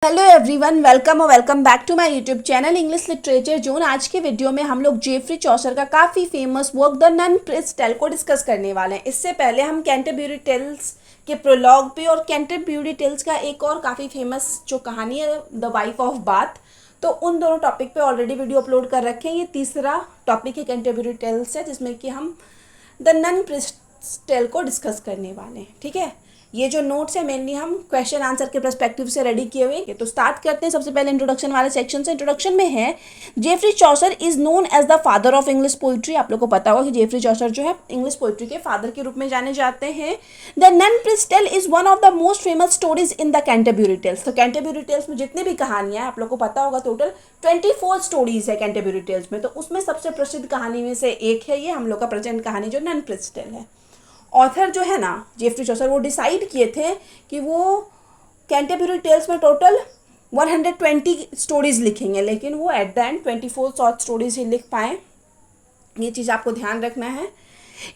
Hello everyone, welcome और welcome back to my YouTube channel English literature zone. आज के video में हम लोग जेफरी चौसर का काफ़ी famous work the none Prince tale को डिस्कस करने वाले हैं। इससे पहले हम कैंटरबरी टेल्स के प्रोलॉग पे और कैंटरबरी टेल्स का एक और काफ़ी फेमस जो कहानी है द वाइफ ऑफ बाथ, तो उन दोनों टॉपिक पे ऑलरेडी वीडियो अपलोड कर रखे हैं। ये तीसरा टॉपिक है कैंटरबरी टेल्स है, जिसमें कि हम द नन प्रिंस टेल को डिस्कस करने वाले हैं। ठीक है, ये जो नोट्स है मेनली हम क्वेश्चन आंसर के पर्सपेक्टिव से रेडी किए हुए हैं। तो स्टार्ट करते हैं। सबसे पहले इंट्रोडक्शन वाले सेक्शन से। इंट्रोडक्शन में है Geoffrey Chaucer is known as the father of English poetry. आप लोग को पता होगा कि जेफरी चौसर जो है इंग्लिश पोइट्री के फादर के रूप में जाने जाते हैं। The none Prince tale is one of the most famous stories in the Canterbury tales. तो कैंटरबरी टेल्स में जितनी भी कहानियां आप लोग को पता होगा, टोटल 24 स्टोरीज है कैंटरबरी टेल्स में। तो उसमें सबसे प्रसिद्ध कहानी में से एक है ये हम लोग का प्रेजेंट कहानी जो नन प्रिंस टेल है। ऑथर जो है ना जेफरी चौसर, वो डिसाइड किए थे कि वो कैंटरबरी टेल्स में टोटल 120 स्टोरीज लिखेंगे, लेकिन वो at the end 24 short stories ही लिख पाए। ये चीज़ आपको ध्यान रखना है।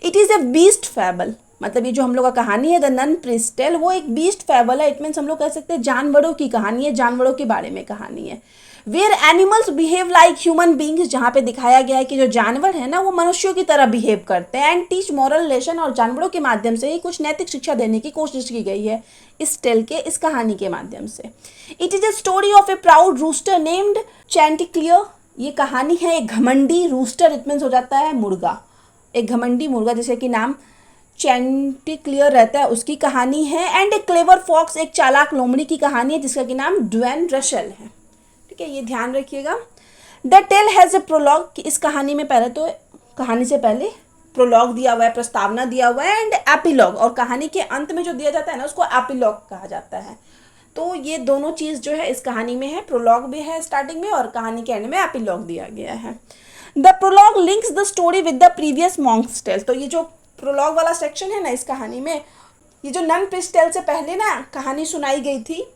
It is a beast fable, मतलब ये जो हम लोग का कहानी है द नन प्रिंस टेल, वो एक बीस्ट फैबल है। इट मीन्स हम लोग कह सकते हैं जानवरों की कहानी है, जानवरों के बारे में कहानी है। Where animals behave like human beings, जहाँ पे दिखाया गया है कि जो जानवर है ना वो मनुष्यों की तरह बिहेव करते हैं। एंड टीच मॉरल लेसन, और जानवरों के माध्यम से ही कुछ नैतिक शिक्षा देने की कोशिश की गई है इस टेल के, इस कहानी के माध्यम से। It is a story of a proud rooster named Chanticleer. ये कहानी है एक घमंडी रूस्टर, इट मीन्स हो जाता है मुर्गा, एक घमंडी मुर्गा जैसे कि नाम चैंटिक्लियर रहता है, उसकी कहानी है। एंड ए क्लेवर फॉक्स, एक चालाक लोमड़ी की कहानी है जिसका कि नाम ड्वेन रशल है। ठीक है, ये ध्यान रखिएगा। The tale has a prologue, कि इस कहानी में पहले तो कहानी से पहले प्रोलॉग दिया हुआ है, प्रस्तावना दिया हुआ है, एंड एपिलॉग, और कहानी के अंत में जो दिया जाता है ना उसको एपिलॉग कहा जाता है। तो ये दोनों चीज़ जो है इस कहानी में है, प्रोलॉग भी है स्टार्टिंग में और कहानी के एंड में एपिलॉग दिया गया है। The prologue links the story with the previous monk's tale. तो ये जो प्रोलॉग वाला सेक्शन है ना इस कहानी में, ये जो नन प्रिंस टेल से पहले ना कहानी सुनाई गई थी,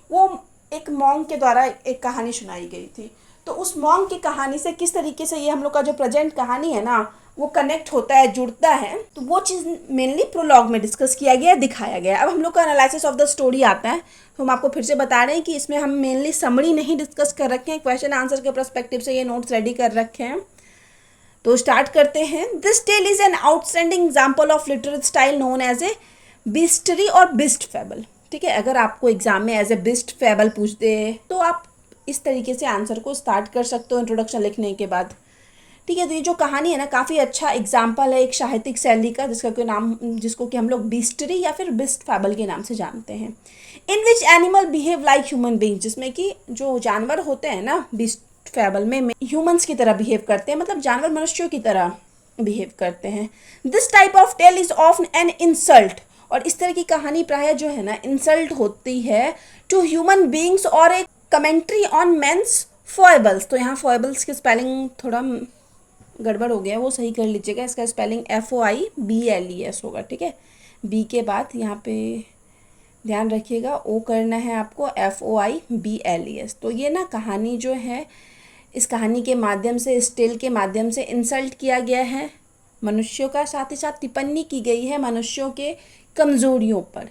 वो एक मॉन्क के द्वारा एक कहानी सुनाई गई थी। तो उस मॉन्क की कहानी से किस तरीके से ये हम लोग का जो प्रेजेंट कहानी है ना वो कनेक्ट होता है, जुड़ता है, तो वो चीज़ मेनली प्रोलॉग में डिस्कस किया गया है, दिखाया गया है। अब हम लोग का एनालिसिस ऑफ द स्टोरी आता है। तो हम आपको फिर से बता रहे हैं कि इसमें हम मेनली समरी नहीं डिस्कस कर रखे हैं, क्वेश्चन आंसर के पर्सपेक्टिव से ये नोट्स रेडी कर रखे हैं। तो स्टार्ट करते हैं। This tale is an outstanding example of literary style known as a bestiary और बिस्ट फैबल। ठीक है, अगर आपको एग्जाम में एज ए बिस्ट फैबल पूछ दे तो आप इस तरीके से आंसर को स्टार्ट कर सकते हो इंट्रोडक्शन लिखने के बाद। ठीक है, तो ये जो कहानी है ना काफ़ी अच्छा एग्जाम्पल है एक साहित्यिक शैली का, जिसको कि हम लोग बिस्टरी या फिर बिस्ट फैबल के नाम से जानते हैं। In which animal behave like human being, जिसमें कि जो जानवर होते हैं ना बिस्ट फैबल में ह्यूमंस की तरह बिहेव करते हैं, मतलब जानवर मनुष्यों की तरह बिहेव करते हैं। This type of tale is often an insult, और इस तरह की कहानी प्राय जो है ना इंसल्ट होती है टू ह्यूमन बींग्स और एक कमेंट्री ऑन मेंस फॉयबल्स। तो यहाँ फॉयबल्स की स्पेलिंग थोड़ा गड़बड़ हो गया, वो सही कर लीजिएगा। इसका स्पेलिंग FOIBLES होगा। ठीक है, बी के बाद यहाँ पे ध्यान रखिएगा ओ करना है आपको, FOIBLES। तो ये ना कहानी जो है इस कहानी के माध्यम से, इस टेल के माध्यम से इंसल्ट किया गया है मनुष्यों का, साथ ही साथ टिप्पणी की गई है मनुष्यों के कमजोरियों पर।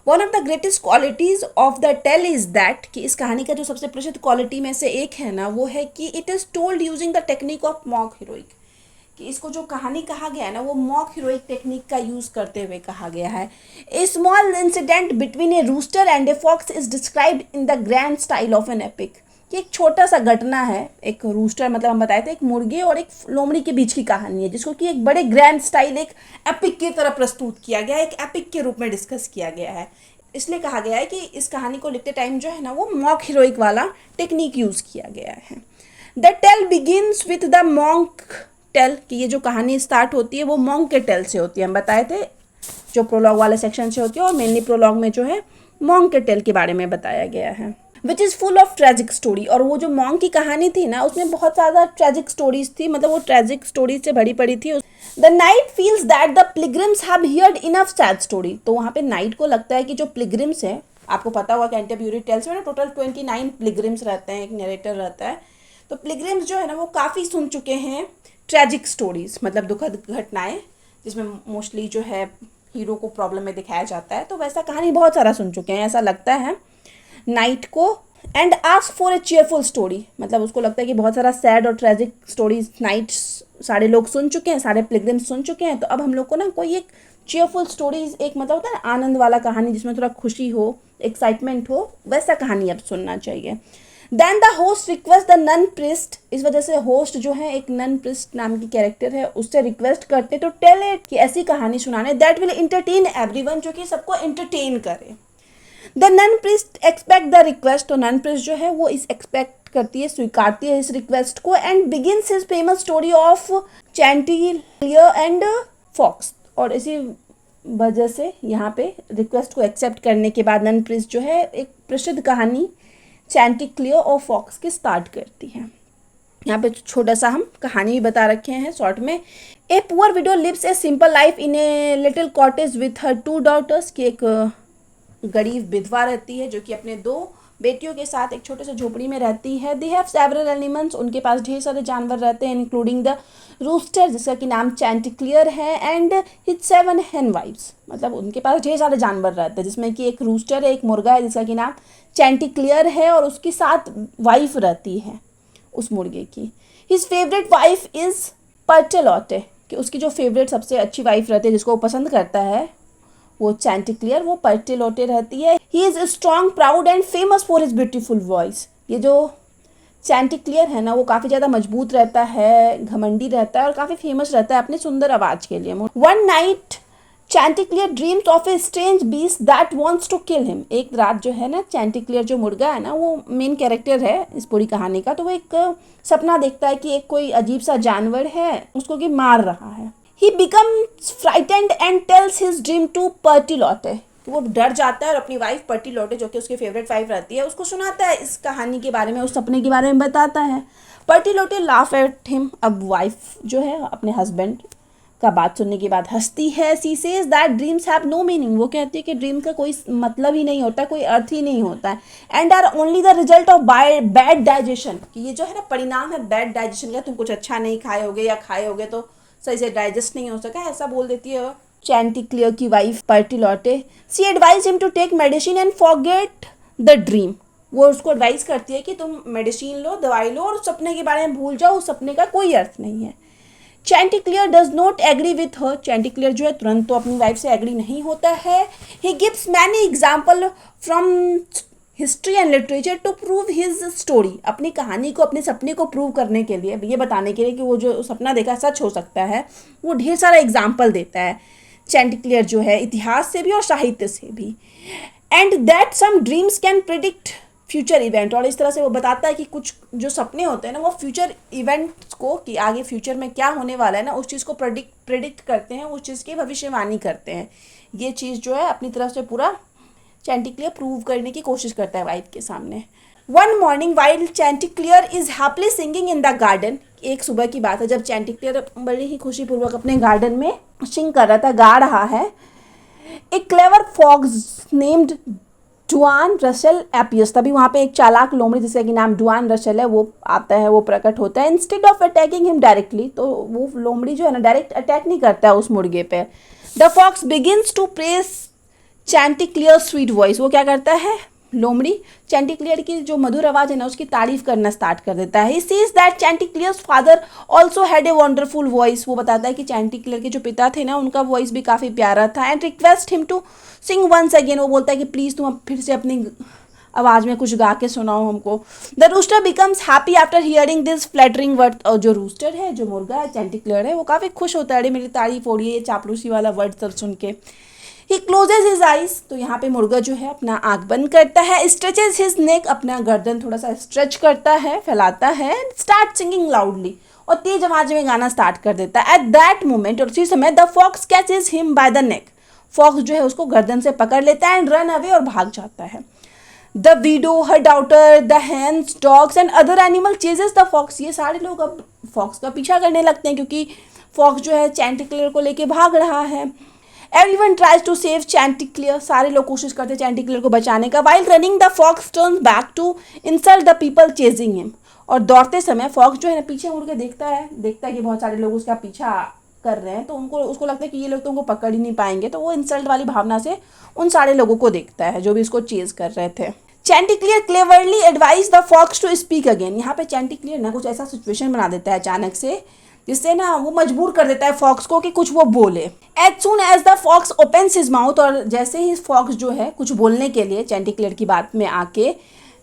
One of the greatest qualities of the tale is that, कि इस कहानी का जो सबसे प्रसिद्ध क्वालिटी में से एक है ना वो है कि it is told using the technique of mock heroic, कि इसको जो कहानी कहा गया है ना वो मॉक हीरोइक टेक्निक का यूज़ करते हुए कहा गया है। A small incident between a rooster and a fox is described in the grand style of an epic, कि एक छोटा सा घटना है, एक रूस्टर मतलब हम बताए थे एक मुर्गे और एक लोमड़ी के बीच की कहानी है, जिसको कि एक बड़े ग्रैंड स्टाइल एक एपिक की तरह प्रस्तुत किया गया है, एक एपिक के रूप में डिस्कस किया गया है। इसलिए कहा गया है कि इस कहानी को लिखते टाइम जो है ना वो मॉक हीरोइक वाला टेक्निक यूज़ किया गया है। The tale begins with the monk tale, कि ये जो कहानी स्टार्ट होती है वो मॉन्क के टेल से होती है, हम बताए थे जो प्रोलॉग वाले सेक्शन से होती है, और मेनली प्रोलॉग में जो है मॉन्क के टेल के बारे में बताया गया है। Which is full of tragic story, और वो जो मॉन्क की कहानी थी ना उसमें बहुत ज़्यादा ट्रेजिक स्टोरीज थी, मतलब वो ट्रेजिक स्टोरीज से भरी पड़ी थी। The night feels that the pilgrims have heard enough sad story, तो वहाँ पे नाइट को लगता है कि जो पिलग्रिम्स हैं, आपको पता होगा कैंटरबरी टेल्स में ना टोटल 29 पिलग्रिम्स रहते हैं, एक नरेटर रहता है। तो पिलग्रिम्स जो है ना वो काफ़ी सुन चुके हैं ट्रेजिक स्टोरीज, मतलब दुखद घटनाएं जिसमें मोस्टली जो है हीरो को प्रॉब्लम में दिखाया जाता है, तो वैसा कहानी बहुत सारा सुन चुके हैं। ऐसा लगता है नाइट को and ask for a cheerful story, मतलब उसको लगता है कि बहुत सारा सैड और ट्रेजिक स्टोरीज नाइट्स सारे लोग सुन चुके हैं, सारे पिलग्रिम्स सुन चुके हैं, तो अब हम लोग को ना कोई एक चेयरफुल स्टोरीज, एक मतलब होता है ना आनंद वाला कहानी जिसमें थोड़ा खुशी हो, एक्साइटमेंट हो, वैसा कहानी अब सुनना चाहिए। Then the host request the nun priest, इस वजह से होस्ट जो है एक नन प्रिस्ट नाम की कैरेक्टर है, उससे रिक्वेस्ट करते तो टेल इट कि ऐसी कहानी सुनाने दैट विल एंटरटेन एवरीवन, जो कि सबको एंटरटेन करे। The nun priest expect the request, तो नन प्रिस्ट जो है वो इस एक्सपेक्ट करती है, स्वीकारती है इस रिक्वेस्ट को, and begins his famous story of Chanticleer and fox. और इसी वजह से यहाँ पे रिक्वेस्ट को एक्सेप्ट करने के बाद नन प्रिस्ट जो है एक प्रसिद्ध कहानी चैंटिक्लियर और फॉक्स की स्टार्ट करती है। यहाँ पे छोटा सा हम कहानी भी बता रखे हैं शॉर्ट में। A poor widow lives a simple life in a little cottage with her 2 daughters, की एक गरीब विधवा रहती है जो कि अपने 2 बेटियों के साथ एक छोटे से झोपड़ी में रहती है। दे हैव सेवरल एनिमल्स, उनके पास ढेर सारे जानवर रहते हैं, इंक्लूडिंग द रूस्टर जिसका कि नाम चैंटिक्लियर है, एंड हिज 7 hen वाइफ्स, मतलब उनके पास ढेर सारे जानवर रहते हैं जिसमें कि एक रूस्टर है, एक मुर्गा है जिसका कि नाम चैंटिक्लियर है, और उसकी 7 वाइफ रहती है उस मुर्गे की। हिज फेवरेट वाइफ इज पर्टेलॉटे, कि उसकी जो फेवरेट सबसे अच्छी वाइफ रहती है जिसको वो पसंद करता है वो चैंटिक्लियर, वो पर्टेलॉटे रहती है। He is strong, proud and famous for his beautiful voice. ये जो चैंटिक्लियर है ना वो काफ़ी ज़्यादा मजबूत रहता है, घमंडी रहता है और काफ़ी फेमस रहता है अपनी सुंदर आवाज़ के लिए। One night Chanticleer dreams of a strange beast that wants to kill him. एक रात जो है ना चैंटिक्लियर जो मुर्गा है ना, वो मेन कैरेक्टर है इस पूरी कहानी का, तो वो एक सपना देखता है कि एक कोई अजीब सा जानवर है उसको कि मार रहा है। He becomes frightened and tells his dream to Pertelote, वो डर जाता है और अपनी वाइफ पर्टिलॉटे जो कि उसकी फेवरेट वाइफ रहती है उसको सुनाता है इस कहानी के बारे में, उस सपने के बारे में बताता है। पर्टिलॉटे लाफ एट हिम, अब वाइफ जो है अपने हस्बैंड का बात सुनने के बाद हंसती है। She says that dreams have no meaning, वो कहती है कि ड्रीम का कोई मतलब ही नहीं होता, कोई अर्थ ही नहीं होता है, and are only the result of bad digestion, कि ये जो है ना परिणाम है बैड डाइजेशन का, तुम कुछ अच्छा नहीं खाए होगे या खाए होगे तो सही से डाइजेस्ट नहीं हो सका, ऐसा बोल देती है चैंटिक्लियर की wife Pertelote. She advise him to take medicine and forget the dream, वो उसको एडवाइस करती है कि तुम मेडिसिन लो, दवाई लो और सपने के बारे में भूल जाओ, उस सपने का कोई अर्थ नहीं है। Chanticleer does not agree with her, Chanticleer जो है तुरंत तो अपनी वाइफ से एग्री नहीं होता है। He gives many example from history and literature to prove his story, अपनी कहानी को, अपने सपने को प्रूव करने के लिए, ये बताने के लिए कि वो जो सपना देखा सच हो सकता है, वो ढेर सारा एग्जाम्पल देता है चैंटिक्लियर जो है, इतिहास से भी और साहित्य से भी। And that some dreams can predict future event, और इस तरह से वो बताता है कि कुछ जो सपने होते हैं ना वो फ्यूचर इवेंट्स को, कि आगे फ्यूचर में क्या होने वाला है ना उस चीज़ को प्रिडिक्ट करते हैं, उस चीज़ की भविष्यवाणी करते हैं। ये चीज़ जो है अपनी तरफ से पूरा चैंटिक्लियर प्रूव करने की कोशिश करता है वाइफ के सामने। One morning while Chanticleer is happily singing in the garden, एक सुबह की बात है जब चैंटिक्लियर बड़ी ही खुशीपूर्वक अपने गार्डन में सिंग कर रहा था, गा रहा है। एक clever fox named Daun Russell appears, तभी वहाँ पे एक चालाक लोमड़ी जिसका कि नाम डुआन रसेल है वो आता है, वो प्रकट होता है। Instead of attacking him directly, तो वो लोमड़ी जो है ना डायरेक्ट अटैक नहीं करता है उस मुर्गे पे। The fox begins to praise Chanticleer sweet voice, वो क्या करता है लोमड़ी चैंटिक्लियर की जो मधुर आवाज़ है ना उसकी तारीफ करना स्टार्ट कर देता है। He says that Chanticleer's father also had a wonderful voice, वो बताता है कि चैंटिक्लियर के जो पिता थे ना उनका वॉइस भी काफ़ी प्यारा था। And request him to sing once again, वो बोलता है कि प्लीज़ तुम अब फिर से अपनी आवाज़ में कुछ गा के सुनाओ हमको। The rooster becomes happy after hearing this flattering word, और जो रूस्टर है जो मुर्गा है चैंटिक्लियर है वो काफ़ी खुश होता है, अरे मेरी तारीफ हो रही है ये चापलूसी वाला वर्ड सब सुन के। ही क्लोजेज हिज आइज, तो यहाँ पे मुर्गा जो है अपना आँख बंद करता है। स्ट्रेचेज हिज नेक, अपना गर्दन थोड़ा सा स्ट्रेच करता है, फैलाता है। स्टार्ट सिंगिंग लाउडली, और तेज आवाज में गाना स्टार्ट कर देता है। एट दैट मोमेंट, और उसी समय the fox catches him by the neck, fox जो है उसको गर्दन से पकड़ लेता है एंड रन अवे, और भाग जाता है। The widow, her daughter, the hens, dogs and other animal chases the fox, ये सारे लोग अब फॉक्स का पीछा करने लगते हैं क्योंकि फॉक्स जो है चैंटिक्लियर को लेके भाग रहा है। Everyone tries to save Chanticleer, सारे लोग कोशिश करते हैं चैंटिक्लियर को बचाने का। While running the fox turns back to insult the people chasing him, और दौड़ते समय फॉक्स जो है ना पीछे मुड़ के देखता है कि बहुत सारे लोग उसका पीछा कर रहे हैं, तो उसको लगता है कि ये लोग तो उनको पकड़ ही नहीं पाएंगे, तो वो इंसल्ट वाली भावना से उन सारे लोगों को देखता है जो भी उसको चेज कर रहे थे। Chanticleer cleverly advise the fox to speak again. यहाँ पे चैंटिक्लियर ना कुछ ऐसा सिचुएशन बना देता है अचानक से, जिससे ना वो मजबूर कर देता है फॉक्स को कि कुछ वो बोले। As soon as the fox opens his mouth, और जैसे ही फॉक्स जो है कुछ बोलने के लिए चैंटिक्लियर की बात में आके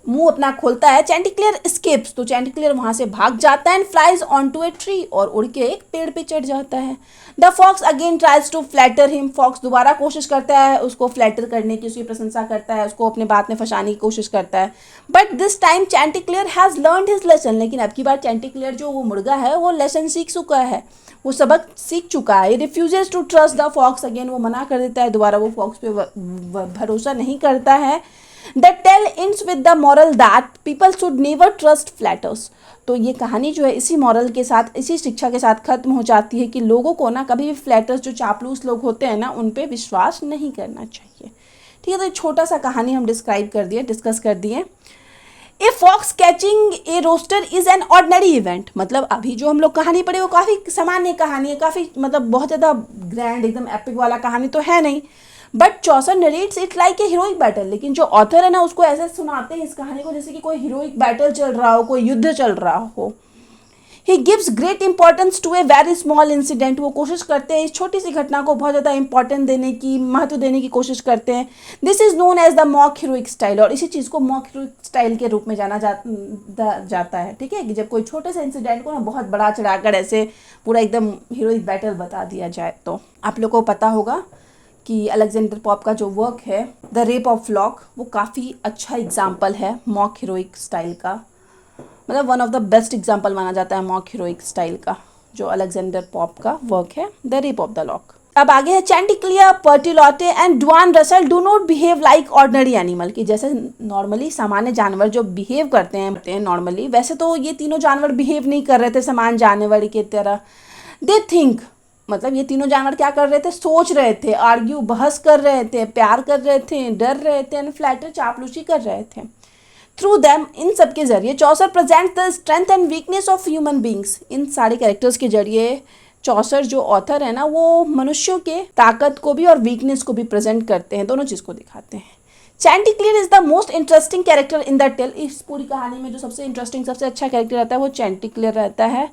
मुंह अपना खोलता है, चैंटिक्लियर एस्केप्स, तो चैंटिक्लियर वहां से भाग जाता है and flies on to a tree, और उड़ के एक पेड़ पे चढ़ जाता है। The fox again tries to flatter him, fox दोबारा कोशिश करता है उसको फ्लैटर करने की, उसकी प्रशंसा करता है, उसको अपने बात में फंसाने की कोशिश करता है। But this time Chanticleer has learned his lesson, लेकिन अब की बार चैंटिक्लियर जो वो मुर्गा है वो लेसन सीख चुका है, वो सबक सीख चुका है। Refuses to trust the fox again, वो मना कर देता है, दोबारा वो फॉक्स पे भरोसा नहीं करता है। The tale ends with the moral that people should never trust flatters। तो ये कहानी जो है इसी मॉरल के साथ, इसी शिक्षा के साथ खत्म हो जाती है कि लोगों को ना कभी भी फ्लैटर्स, जो चापलूस लोग होते हैं ना, उन पे विश्वास नहीं करना चाहिए। ठीक है, तो एक छोटा सा कहानी हम डिस्कस कर दिए। A fox catching a rooster is an ordinary event, मतलब अभी जो हम लोग कहानी पढ़े वो काफ़ी सामान्य कहानी है, काफ़ी मतलब बहुत ज़्यादा ग्रैंड एकदम एपिक वाला कहानी तो है नहीं, but Chaucer narrates it like a heroic battle. लेकिन जो ऑथर है ना उसको ऐसे सुनाते हैं इस कहानी को जैसे कि कोई हीरोइक बैटल चल रहा हो, कोई युद्ध चल रहा हो। He gives great importance to a very small incident, वो कोशिश करते हैं इस छोटी सी घटना को बहुत ज़्यादा इंपॉर्टेंट देने की, महत्व देने की कोशिश करते हैं। This is known as the mock heroic style, और इसी चीज़ को मॉक हीरोइक स्टाइल के रूप में जाना जाता है। ठीक है, कि जब कोई छोटे से इंसिडेंट को ना बहुत बड़ा चढ़ाकर ऐसे पूरा एकदम हीरोइक बैटल बता दिया जाए। तो आप लोग को पता होगा कि अलेक्जेंडर पॉप का जो वर्क है द रेप ऑफ लॉक, वो काफ़ी अच्छा एग्जाम्पल है मॉक हीरोइक स्टाइल का, मतलब one of the best example माना जाता है मॉक हीरोइक स्टाइल का, जो अलेक्जेंडर पॉप का वर्क है the rape of the lock. अब आगे है Chanticleer, Pertelote and Daun Russell do not behave like ordinary animal, कि जैसे नॉर्मली सामान्य जानवर जो बिहेव करते हैं नॉर्मली, वैसे तो ये तीनों जानवर बिहेव नहीं कर रहे थे सामान्य जानवर की तरह। दे थिंक, मतलब ये तीनों जानवर क्या कर रहे थे, सोच रहे थे, आर्ग्यू बहस कर रहे थे, प्यार कर रहे थे, डर रहे थे, एंड फ्लैटर चापलूसी कर रहे थे। थ्रू दैम, इन सब के जरिए Chaucer present the strength and weakness of human beings. इन सारे कैरेक्टर्स के जरिए चौसर जो ऑथर है ना वो मनुष्यों के ताकत को भी और वीकनेस को भी प्रेजेंट करते हैं, दोनों चीज़ को दिखाते हैं। Chanticleer is the most interesting character in the tale, इस पूरी कहानी में जो सबसे इंटरेस्टिंग, सबसे अच्छा कैरेक्टर रहता है वो चैंटिक्लियर रहता है।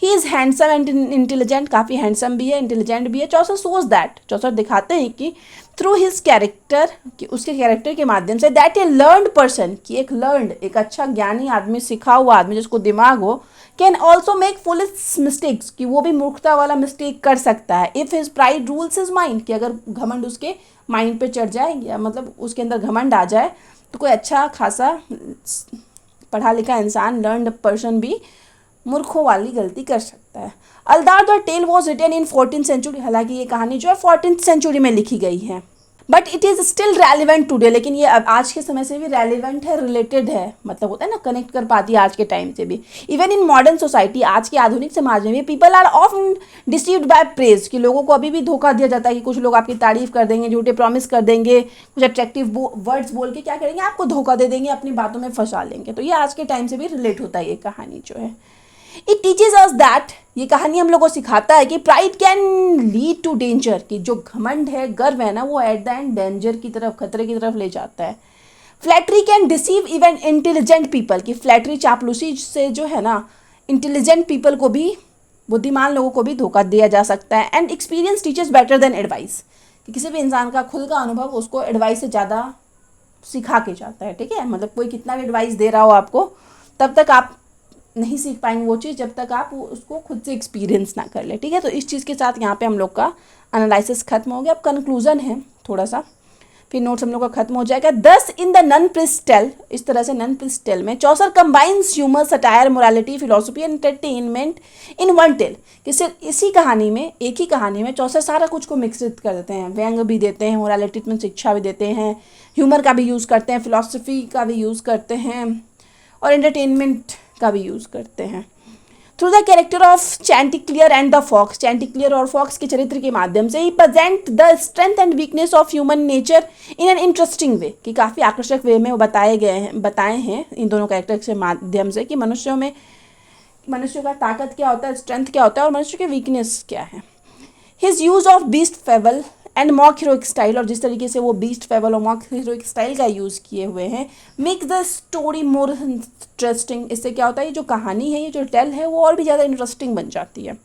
He is handsome and intelligent, काफ़ी हैंडसम भी है, इंटेलिजेंट भी है। चौसर सोज दैट, चौसर दिखाते हैं कि थ्रू हिज कैरेक्टर, कि उसके कैरेक्टर के माध्यम से, दैट ए लर्नड पर्सन, कि एक लर्नड, एक अच्छा ज्ञानी आदमी, सिखा हुआ आदमी जिसको दिमाग हो, can also make foolish mistakes, कि वो भी मूर्खता वाला मिस्टेक कर सकता है। If his pride rules his mind, कि अगर घमंड उसके माइंड पे चढ़ जाए या मतलब उसके अंदर घमंड आ जाए तो कोई अच्छा खासा पढ़ा लिखा इंसान, लर्नड पर्सन भी मूर्खों वाली गलती कर सकता है। Although the tale was written in 14th century, हालांकि ये कहानी जो है 14th सेंचुरी में लिखी गई है, but it is still relevant today, लेकिन ये अब आज के समय से भी रेलिवेंट है, रिलेटेड है, मतलब होता है ना, कनेक्ट कर पाती है आज के टाइम से भी। इवन इन मॉडर्न सोसाइटी, आज के आधुनिक समाज में भी, people are often deceived by praise, कि लोगों को अभी भी धोखा दिया जाता है कि कुछ लोग आपकी तारीफ कर देंगे, झूठे प्रॉमिस कर देंगे, कुछ अट्रैक्टिव वर्ड्स बोल के क्या करेंगे, आपको धोखा दे देंगे, अपनी बातों में फंसा लेंगे। तो ये आज के टाइम से भी रिलेट होता है ये कहानी जो है। इट टीचेज अस दैट, ये कहानी हम लोग को सिखाता है कि pride can lead to danger, कि जो घमंड है, गर्व है ना, वो एट द एंड डेंजर की तरफ, खतरे की तरफ ले जाता है। Flattery can deceive even intelligent people, कि फ्लैटरी चापलूसी से जो है ना इंटेलिजेंट पीपल को भी, बुद्धिमान लोगों को भी धोखा दिया जा सकता है। And experience teachers better than advice, कि किसी भी इंसान का खुद का अनुभव उसको एडवाइस से ज़्यादा सिखा के जाता है। ठीक है, मतलब कोई कितना भी एडवाइस दे रहा हो आपको, तब तक आप नहीं सीख पाएंगे वो चीज़ जब तक आप उसको खुद से एक्सपीरियंस ना कर ले। ठीक है, तो इस चीज़ के साथ यहाँ पे हम लोग का एनालिसिस खत्म हो गया। अब कंक्लूजन है थोड़ा सा, फिर नोट्स हम लोग का खत्म हो जाएगा। Thus in the none Prince tale, इस तरह से नन प्रिंस टेल में Chaucer combines humour, satire, morality, philosophy and entertainment in one tale, कि सिर्फ इसी कहानी में, एक ही कहानी में चौसर सारा कुछ को मिश्रित कर देते हैं। व्यंग भी देते हैं, मोरालिटी में शिक्षा भी देते हैं, ह्यूमर का भी यूज़ करते हैं, फिलोसफी का भी यूज़ करते हैं, और एंटरटेनमेंट का भी यूज़ करते हैं। Through the character of Chanticleer and the fox, Chanticleer और फॉक्स के चरित्र के माध्यम से ही present the strength and weakness of human nature in an interesting way, कि काफ़ी आकर्षक वे में वो बताए हैं इन दोनों कैरेक्टर के माध्यम से कि मनुष्यों का ताकत क्या होता है, स्ट्रेंथ क्या होता है, और मनुष्य के वीकनेस क्या है। His use of beast fable and mock heroic style, और जिस तरीके से वो बीस्ट फेबल और मॉक हीरोइक स्टाइल का यूज़ किए हुए हैं, make the story more interesting. इससे क्या होता है, ये जो कहानी है, ये जो टेल है, वो और भी ज़्यादा इंटरेस्टिंग बन जाती है।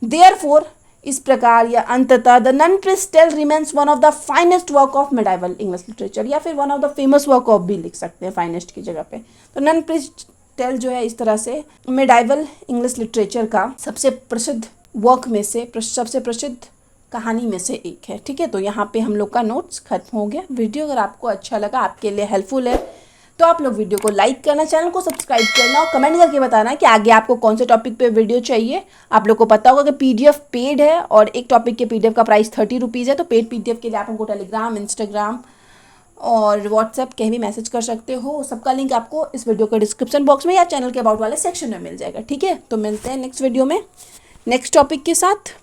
देयरफॉर, इस प्रकार या अंततः, the none Prince tale remains one of the finest work of medieval English literature, या फिर one of the famous work of भी लिख सकते हैं फाइनेस्ट की जगह पे। तो नन प्रिंस टेल जो है इस तरह से मेडाइवल इंग्लिश लिटरेचर का सबसे प्रसिद्ध वर्क में से, सबसे प्रसिद्ध कहानी में से एक है। ठीक है, तो यहाँ पे हम लोग का नोट्स खत्म हो गया। वीडियो अगर आपको अच्छा लगा, आपके लिए हेल्पफुल है, तो आप लोग वीडियो को लाइक करना, चैनल को सब्सक्राइब करना और कमेंट करके बताना कि आगे आपको कौन से टॉपिक पे वीडियो चाहिए। आप लोग को पता होगा कि पीडीएफ पेड है और एक टॉपिक के पीडीएफ का प्राइस 30 रुपीज़ है। तो पेड पीडीएफ के लिए आप हमको टेलीग्राम, इंस्टाग्राम और व्हाट्सएप कहीं भी मैसेज कर सकते हो। सबका लिंक आपको इस वीडियो के डिस्क्रिप्शन बॉक्स में या चैनल के अबाउट वाले सेक्शन में मिल जाएगा। ठीक है, तो मिलते हैं नेक्स्ट वीडियो में नेक्स्ट टॉपिक के साथ।